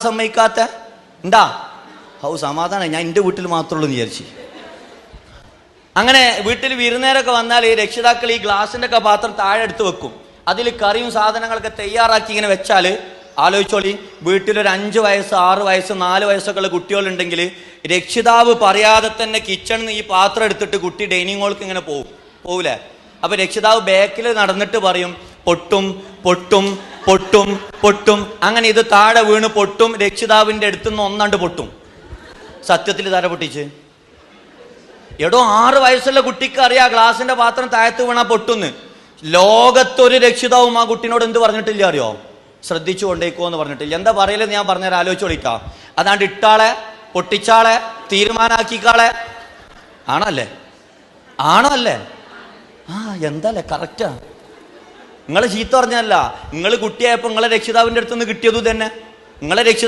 സമ്മതിക്കാത്ത ഉണ്ടാ? സമാധാനം, ഞാൻ എൻ്റെ വീട്ടിൽ മാത്രമേ ഉള്ളൂ എന്ന് വിചാരിച്ചു. അങ്ങനെ വീട്ടിൽ വിരുന്നേരൊക്കെ വന്നാൽ രക്ഷിതാക്കൾ ഈ ഗ്ലാസിൻ്റെ ഒക്കെ പാത്രം താഴെ എടുത്ത് വെക്കും. അതിൽ കറിയും സാധനങ്ങളൊക്കെ തയ്യാറാക്കി ഇങ്ങനെ വെച്ചാൽ ആലോചിച്ചോളി, വീട്ടിലൊരു 5 വയസ്സ് 6 വയസ്സ് 4 വയസ്സൊക്കെ ഉള്ള കുട്ടികളുണ്ടെങ്കിൽ രക്ഷിതാവ് പറയാതെ തന്നെ കിച്ചണിൽ നിന്ന് ഈ പാത്രം എടുത്തിട്ട് കുട്ടി ഡൈനിങ് ഹോൾക്ക് ഇങ്ങനെ പോവില്ലേ? അപ്പൊ രക്ഷിതാവ് ബാക്കിൽ നടന്നിട്ട് പറയും പൊട്ടും പൊട്ടും പൊട്ടും പൊട്ടും. അങ്ങനെ ഇത് താഴെ വീണ് പൊട്ടും. രക്ഷിതാവിൻ്റെ അടുത്തുനിന്ന് ഒന്നാണ്ട് പൊട്ടും. സത്യത്തിൽ താര പൊട്ടിച്ച് എടോ 6 വയസ്സുള്ള കുട്ടിക്ക് അറിയാം ഗ്ലാസിന്റെ പാത്രം താഴത്ത് വീണാ പൊട്ടുന്ന്. ലോകത്തൊരു രക്ഷിതാവും ആ കുട്ടീനോട് എന്ത് പറഞ്ഞിട്ടില്ല അറിയോ? ശ്രദ്ധിച്ചു കൊണ്ടേക്കോ എന്ന് പറഞ്ഞിട്ടില്ല. എന്താ പറയലെന്ന് ഞാൻ പറഞ്ഞാൽ ആലോചിച്ചോളിക്കാം. അതാണ്ട് ഇട്ടാളെ പൊട്ടിച്ചാളെ തീരുമാനാക്കിക്കാളെ. ആണോ അല്ലേ? ആണോ അല്ലേ? എന്താല്ലേ കറക്റ്റാ. നിങ്ങളെ ചീത്ത പറഞ്ഞല്ല, നിങ്ങൾ കുട്ടിയായപ്പോ നിങ്ങളെ രക്ഷിതാവിന്റെ അടുത്ത് നിന്ന് കിട്ടിയതു തന്നെ. നിങ്ങളെ രക്ഷിതാവ്